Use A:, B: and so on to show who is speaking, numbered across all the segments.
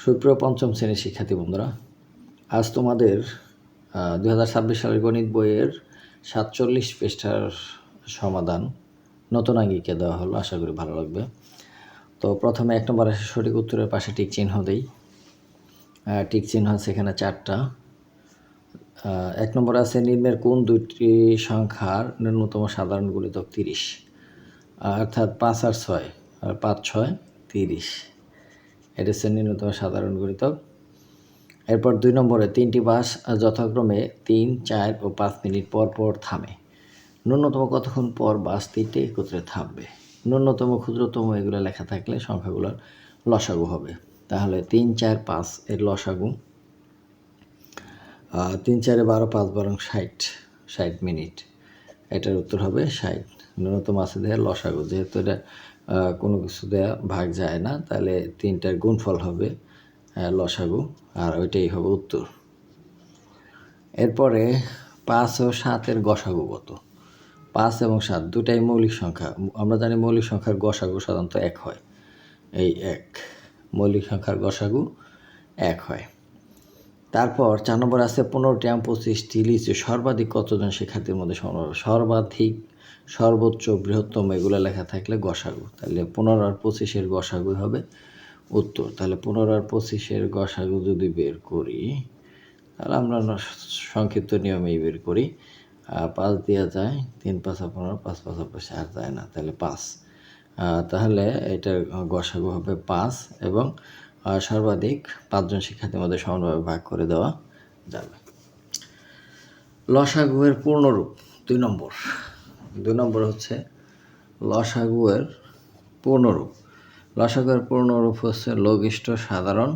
A: সুপ্রিয় পঞ্চম শ্রেণীর শিক্ষার্থী বন্ধুরা, আজ তোমাদের 2026 সালের গণিত বইয়ের 47 পৃষ্ঠার সমাধান নতুন আঙ্গিকে দেওয়া হলো। আশা করি ভালো লাগবে। তো প্রথমে 1 নম্বর আসে সঠিক উত্তরের পাশে টিক চিহ্ন দেই। টিক চিহ্ন আছে এখানে 4টা। 1 নম্বর আছে নিম্নের কোন দুইটি সংখ্যার ন্যূনতম সাধারণ গুণিতক 30, অর্থাৎ 5 আর 6, আর 5 6 30। এটা হচ্ছে ন্যূনতম সাধারণ গুণিতক। এরপর 2 নম্বরে 3টি বাস যথাক্রমে 3, 4 ও 5 মিনিট পর পর থামে। ন্যূনতম কতক্ষণ পর বাস 3টে একত্রে থামবে? ন্যূনতম ক্ষুদ্রতম এগুলো লেখা থাকলে সংখ্যাগুলোর লসাগু হবে। তাহলে 3, 4, 5 এর লসাগু 3, 4 12, 5 12 60 মিনিট। এটার উত্তর হবে 60। ন্যূনতম আছে দেওয়া লসাগু, যেহেতু এটা কোনো কিছু দেওয়া ভাগ যায় না, তাহলে 3টার গুণফল হবে লসাগু, আর ওইটাই হবে উত্তর। এরপরে 5 ও 7 এর গসাগু কত? 5 এবং 7 দুটাই মৌলিক সংখ্যা। আমরা জানি মৌলিক সংখ্যার গসাগু সাধারণত 1 হয়। এই 1 মৌলিক সংখ্যার গসাগু 1 হয়। তারপর 4 নম্বর আছে 15টি আম 25টি লিচু সর্বাধিক কতজন শিক্ষার্থীর মধ্যে সমানো হবে? সর্বাধিক, সর্বোচ্চ, বৃহত্তম এগুলো লেখা থাকলে গসাগু, তাহলে 15 আর 25 এর গসাগু হবে উত্তর। তাহলে 15 আর 25 এর গসাগু যদি বের করি, তাহলে আমরা সংক্ষিপ্ত নিয়মেই বের করি। 5 দেওয়া যায়, 3 5 15, 5 5 25 আর যায় না, তাহলে 5। তাহলে এটার গসাগু হবে 5 এবং সর্বাধিক 5 জন শিক্ষার্থীর মধ্যে সমানভাবে ভাগ করে দেওয়া যাবে। লসাগুয়ের পূর্ণরূপ 2 নম্বর। 2 নম্বর হচ্ছে লসাগুয়ের পূর্ণরূপ। লসাগুয়ের পূর্ণরূপ হচ্ছে লঘিষ্ঠ সাধারণ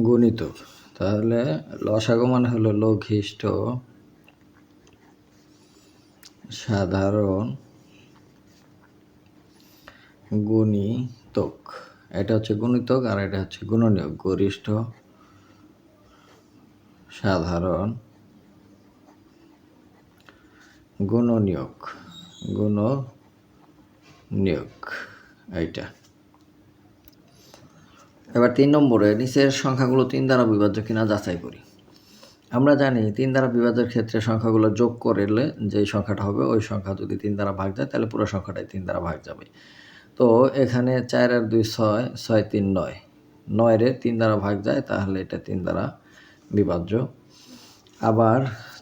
A: গুণিতক। তাহলে লসাগু মানে হলো লঘিষ্ঠ সাধারণ গুণিতক। এটা হচ্ছে গুণিতক আর এটা হচ্ছে গুণনীয়ক। গরিষ্ঠ সাধারণ গুণনীয়ক, এইটা। এবার 3 নম্বরে নিচের সংখ্যাগুলো 3 দ্বারা বিভাজ্য কিনা যাচাই করি। আমরা জানি 3 দ্বারা বিভাজ্যের ক্ষেত্রে সংখ্যাগুলো যোগ করলে যেই সংখ্যাটা হবে ওই সংখ্যা যদি 3 দ্বারা ভাগ যায় তাহলে পুরো সংখ্যাটাই 3 দ্বারা ভাগ যাবে। তো এখানে 4 আর 2 6, 6 3 9, 9 রে 3 দ্বারা ভাগ যায়, তাহলে এটা 3 দ্বারা বিভাজ্য। আবার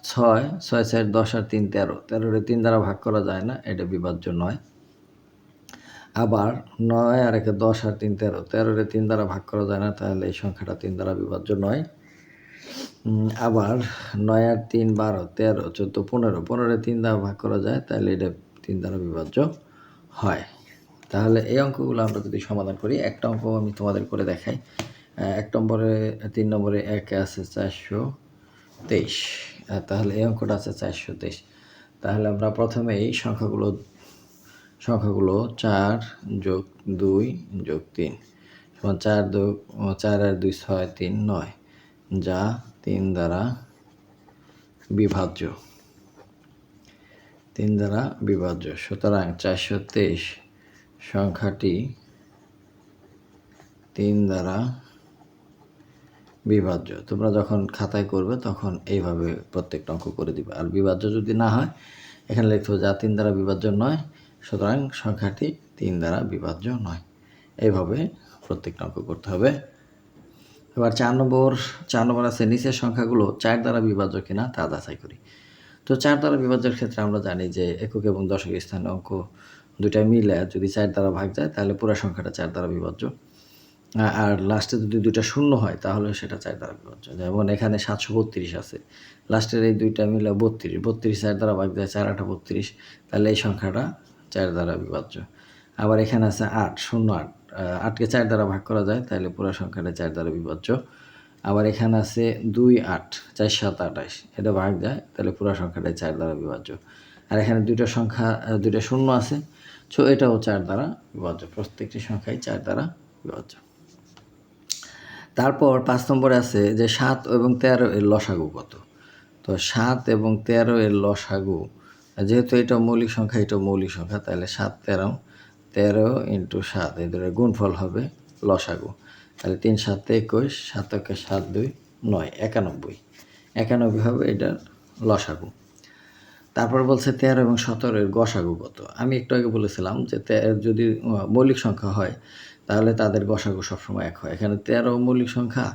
A: 6 6 4 10 আর 3 13, 13 রে 3 দ্বারা ভাগ করা যায় না, এটা বিভাজ্য নয়। আবার 9 আর 1 10 আর 3 13, 13 রে 3 দ্বারা ভাগ করা যায় না, তাহলে এই সংখ্যাটা 3 দ্বারা বিভাজ্য নয়। আবার 9 আর 3 12, 13 14 15, 15 রে 3 দ্বারা ভাগ করা যায়, তাহলে এটা 3 দ্বারা বিভাজ্য হয়। তাহলে এই অঙ্কগুলো আমরা যদি সমাধান করি, একটা অঙ্ক আমি তোমাদের করে দেখাই। 1 নম্বরে 3 নম্বরে 1 আছে 423, তাহলে এই অঙ্কটা আছে 423। তাহলে আমরা প্রথমে এই সংখ্যাগুলো 4 যোগ 2 যোগ 3 সমান 4 আর 2 6 3 9, যা 3 দ্বারা বিভাজ্য। 3 দ্বারা বিভাজ্য, সুতরাং 423 সংখ্যাটি 3 দ্বারা বিভাজ্য। তোমরা যখন খাতায় করবে তখন এইভাবে প্রত্যেকটা অঙ্ক করে দিবে। আর বিভাজ্য যদি না হয় এখানে লিখতে হবে যা 3 দ্বারা বিভাজ্য নয়, সুতরাং সংখ্যাটি 3 দ্বারা বিভাজ্য নয়। এইভাবে প্রত্যেকটা অঙ্ক করতে হবে। এবার 4 নম্বর আছে নিচের সংখ্যাগুলো 4 দ্বারা বিভাজ্য কিনা তা যাচাই করি। তো 4 দ্বারা বিভাজ্যের ক্ষেত্রে আমরা জানি যে একক এবং দশক স্থানে অঙ্ক দুইটা মিলে যদি 4 দ্বারা ভাগ যায় তাহলে পুরো সংখ্যাটা 4 দ্বারা বিভাজ্য। আর লাস্টে যদি দুইটা শূন্য হয় তাহলে সেটা 4 দ্বারা বিভাজ্য। যেমন এখানে 732 আছে, লাস্টের এই দুইটা মিলে 32, 32 4 দ্বারা ভাগ যায় 4 8 32, তাহলে এই সংখ্যাটা 4 দ্বারা বিভাজ্য। আবার এখানে আছে 8 0 8, 8কে 4 দ্বারা ভাগ করা যায়, তাহলে পুরো সংখ্যাটা 4 দ্বারা বিভাজ্য। আবার এখানে আছে 2 8, 4 7 28, এটা ভাগ যায়, তাহলে পুরো সংখ্যাটাই 4 দ্বারা বিভাজ্য। আর এখানে দুইটা শূন্য আছে, সো এটাও 4 দ্বারা বিভাজ্য। প্রত্যেকটি সংখ্যাই 4 দ্বারা বিভাজ্য। তারপর 5 নম্বরে আছে যে 7 এবং 13 এর লসাগু কত? তো 7 এবং 13 এর লসাগু, যেহেতু এটা মৌলিক সংখ্যা, এটা মৌলিক সংখ্যা, তাহলে 7 13 13 × 7 এদের গুণফল হবে লসাগু। তাহলে 3 7 21, 7 1 7 2 9, 91। 91 হবে এটার লসাগু। তারপর বলছে 13 এবং 17 এর গসাগু কত? আমি একটু আগে বলেছিলাম যে যদি মৌলিক সংখ্যা হয় তাহলে তাদের গসাগু সবসময় 1 হয়। এখানে 13 মৌলিক সংখ্যা,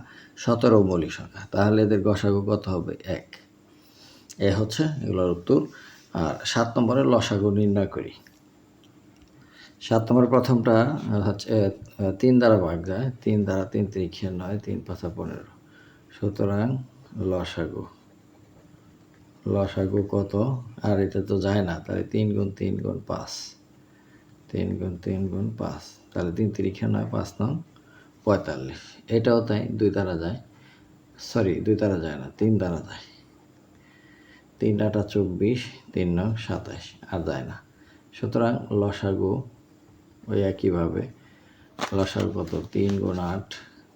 A: 17 মৌলিক সংখ্যা, তাহলে এদের গসাগু কত হবে? 1। এ হচ্ছে এগুলোর উত্তর। আর 7 নম্বরের লসাগু নির্ণয় করি। 7 নম্বরের প্রথমটা হচ্ছে 3 দ্বারা ভাগ যায়, 3 দ্বারা 3 3 9, 3 5 15। সুতরাং লসাগু কত? আর এটা তো যায় না, তাহলে 3 গুণ 3 গুণ 5, 3 গুণ 3 গুণ 5, তাহলে 3 3 9, 5 9 45। এটাও তাই, 2 দ্বারা যায়, সরি 2 দ্বারা যায় না, 3 দ্বারা যায়। 3 8 24, 3 9 27, আর যায় না। সুতরাং লসাগু ওই একইভাবে লসাগু কত? 3 গুণ 8,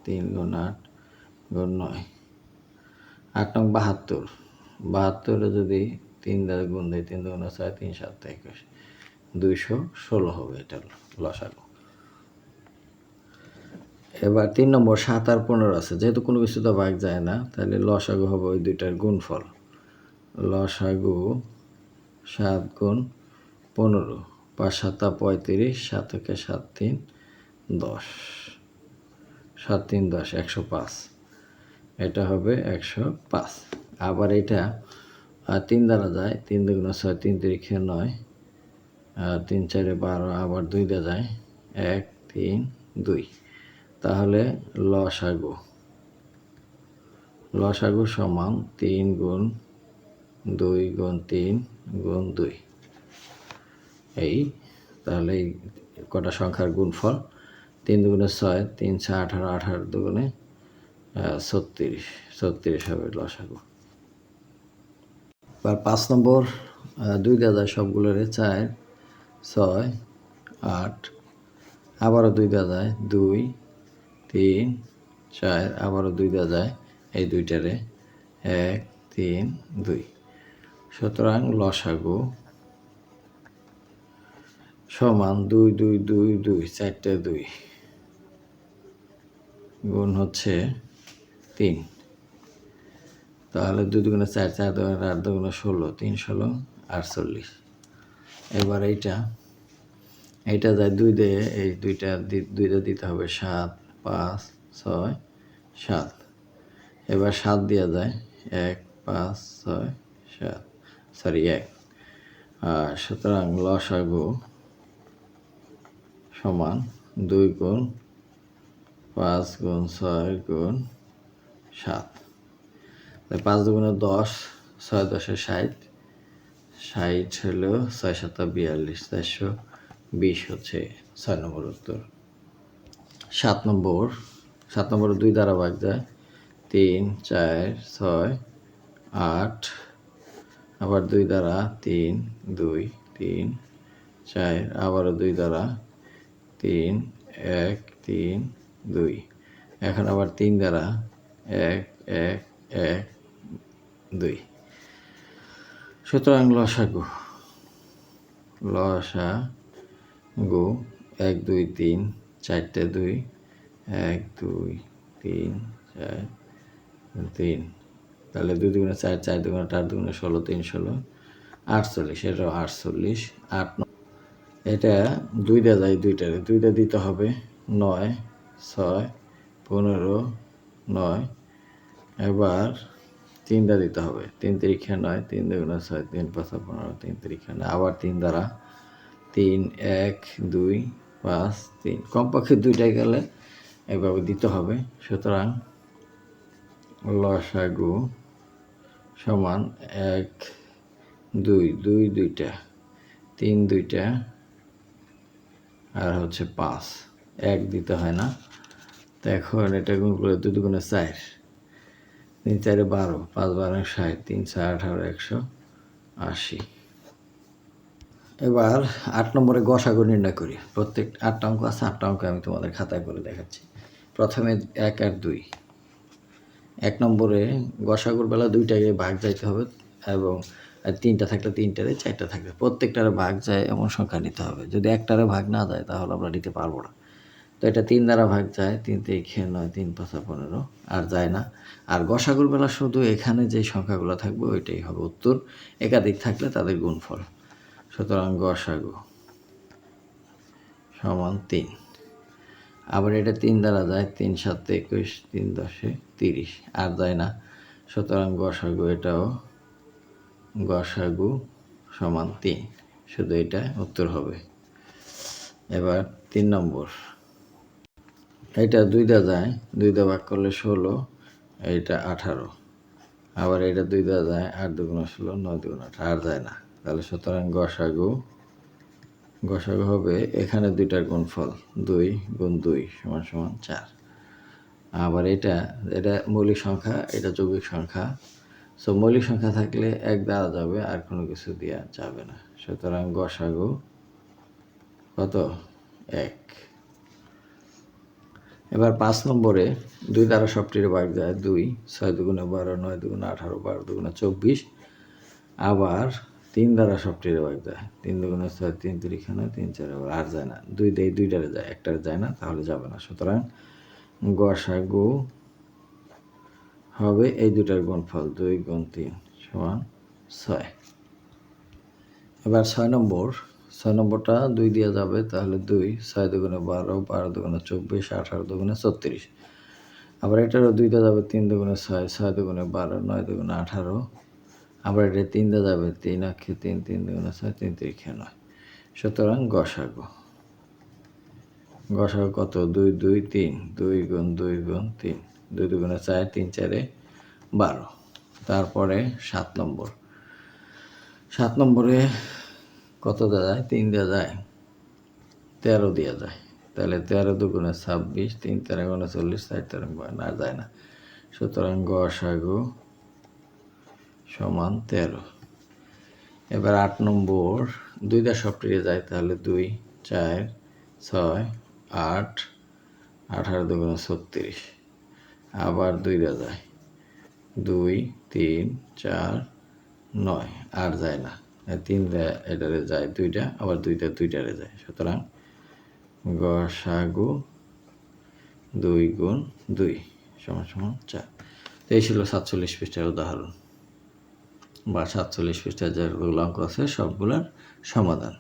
A: 3 গুণ 8 গুণ 9, 8 নং 72। 72 যদি 3 দ্বারা গুণ দেয়, 3 দুগুণ 6, 3 7 21, 216 হবে এটার লসাগু। এবার 3 নম্বর 7 আর 15 আছে, যেহেতু কোনো কিছু তো ভাগ যায় না, তাহলে লসাগু হবে ওই দুইটার গুণফল। লসাগু 7 গুণ 15, 5 7 35, 7 1 7 3 10, 7 3 10, 105। এটা হবে 105। আবার এটা 3 দ্বারা যায়, 3 দুগুণ 6, 3 3 9, 3 4 12, আবার 2 দিয়ে যায়, 1 3 2। তাহলে লসাগু সমান 3 গুণ 2 গুণ 3 গুণ 2। এই তাহলে এই কটা সংখ্যার গুণফল। 3 দুগুণে 6, 3 6 18, 18 দুগুণে 36, 36 হবে লসাগু। এবার 5 নম্বর 2 দেওয়া যায় সবগুলোরে, 4 6 8, আবারও 2 দেওয়া যায়, 2 3 4, আবারও 2 দেওয়া যায় এই দুইটারে, 1 3 2। সুতরাং লসাগু সমান 2 2 2 2, 4টে 2 গুণ হচ্ছে 3। তাহলে 2 দুগুণে 4, 4 দুগুণে 8, দুগুণে 16, 3 16 48। এবার এইটা যায় 2 দিয়ে, এই দুইটা দিতে হবে 7 5 6 7। এবার 7 দেওয়া যায়, 1 5 6 7, সরি 1। সুতরাং লসাগু সমান 2 গুণ 5 গুণ 6 গুণ 7। 5 দুগুণে 10, 6 10 60, 60 হলো 6 7 42, 420 হচ্ছে 6 নম্বর উত্তর। 7 নম্বর 2 দ্বারা ভাগ যায়, 3 4 6 8, আবার 2 দ্বারা 3 2 3 4, আবারও 2 দ্বারা 3 1 3 2। এখন আবার 3 দ্বারা 1 1 1 2। সুতরাং লসাগু 1 2 3 4টে 2, 1 2 3 4 3। তাহলে 2 দুগুণে 4, 4 দুগুণে 8, দুগুণে 16, 3 16 48। এটাও 48। 8 এটা 2 দেওয়া যায়, দুইটারে 2টা দিতে হবে, 9 6 15 9। এবার 3টা দিতে হবে, 3 3 9, 3 দুগুণে 6, 3 5 15, 3 3 9, আবার 3 দ্বারা 3 1 2 5 3। কমপক্ষে 2টায় গেলে এভাবে দিতে হবে। সুতরাং লসাগু সমান 1 2 2 দুইটা, 3 দুইটা, আর হচ্ছে 5, 1 দিতে হয় না। তো এখন এটা গুণ করে 2 দুগুণে 4, 3 4 12, 5 12 60, 3 4 18 180। এবার 8 নম্বরে গসাগু নির্ণয় করি। প্রত্যেক 8টা অঙ্ক আছে, 8টা অঙ্ক আমি তোমাদের খাতায় করে দেখাচ্ছি। প্রথমে 1 আর 2। 1 নম্বরে গসাগুর বেলা 2টাকে ভাগ যাইতে হবে, এবং 3টা থাকলে 3টারে, 4টা থাকলে প্রত্যেকটারে ভাগ যায় এমন সংখ্যা নিতে হবে। যদি একটারে ভাগ না যায় তাহলে আমরা নিতে পারবো না। তো এটা 3 দ্বারা ভাগ যায়, 3 3 9, 3 5 15, আর যায় না। আর গসাগুর বেলা শুধু এখানে যে সংখ্যাগুলো থাকবে ওইটাই হবে উত্তর, একাধিক থাকলে তাদের গুণফল। সুতরাং গসাগু সমান 3। আবার এটা 3 দ্বারা যায়, 3 7 21, 3 10 30, আর যায় না। সুতরাং গসাগু এটাও গসাগু সমান 3, শুধু এটা উত্তর হবে। এবার 3 নম্বর, এটা 2 দ্বারা যায়, 2 দ্বারা ভাগ করলে 16, এইটা 18। আবার এটা 2 দ্বারা যায়, 8 2 16, 9 2 18, আর যায় না। তাহলে সুতরাং গসাগু হবে এখানে দুইটার গুণফল, 2 গুণ 2 সমান সমান 4। আবার এটা মৌলিক সংখ্যা, এটা যৌগিক সংখ্যা। সো মৌলিক সংখ্যা থাকলে 1 দ্বারা যাবে, আর কোনো কিছু দেওয়া যাবে না। সুতরাং গসাগু কত? 1। এবার 5 নম্বরে 2 দ্বারা সবটির ভাগ যায়, 2, 6 2 12, 9 2 18, 12 2 24। আবার 3 দ্বারা সবটির ভাগ যায়, 3 2 6, 3 3 9, 3 4, আর যায় না। 2 দেয়, 2টারে যায়, একটারে যায় না, তাহলে যাবে না। সুতরাং গসাগু হবে এই দুটার গুণফল, 2 গুণ 3 সমান 6। এবার 6 নম্বরটা 2 দিয়ে যাবে, তাহলে 2, 6 2 12, 12 2 24, 18 2 36। আবার এটারও 2 দিয়ে যাবে, 3 2 6, 6 2 12, 9 2 18। আবার এটা 3 দিয়ে যাবে, 3 8 3, 3 2 6, 3 3 9। সুতরাং গসাগু কত? 2 2 3, 2 গুণ 2 গুণ 3, 2 2 4, 3 4 12। তারপরে 7 নম্বরে কত দেওয়া যায়? 3 দেওয়া যায়, 13 দেওয়া যায়। তাহলে 13 2 26, 3 13 40, 4 13 52, আর যায় না। সুতরাং গসাগু সমান 13। এবার 8 নম্বর, 2 দ্বারা সবটিরে যায়, তাহলে 2 4 6 8, 18 2 36। আবার 2 দ্বারা যায়, 2 3 4 9, আর যায় না। 3 দেয়, এটারে যায় 2টা, আবার 2টারে যায়। সুতরাং গসাগু 2 গুণ 2 সমান সমান 4। তো এই ছিল 47 পৃষ্ঠার উদাহরণ, বা 47 পৃষ্ঠার যেগুলো অঙ্ক আছে সবগুলোর সমাধান।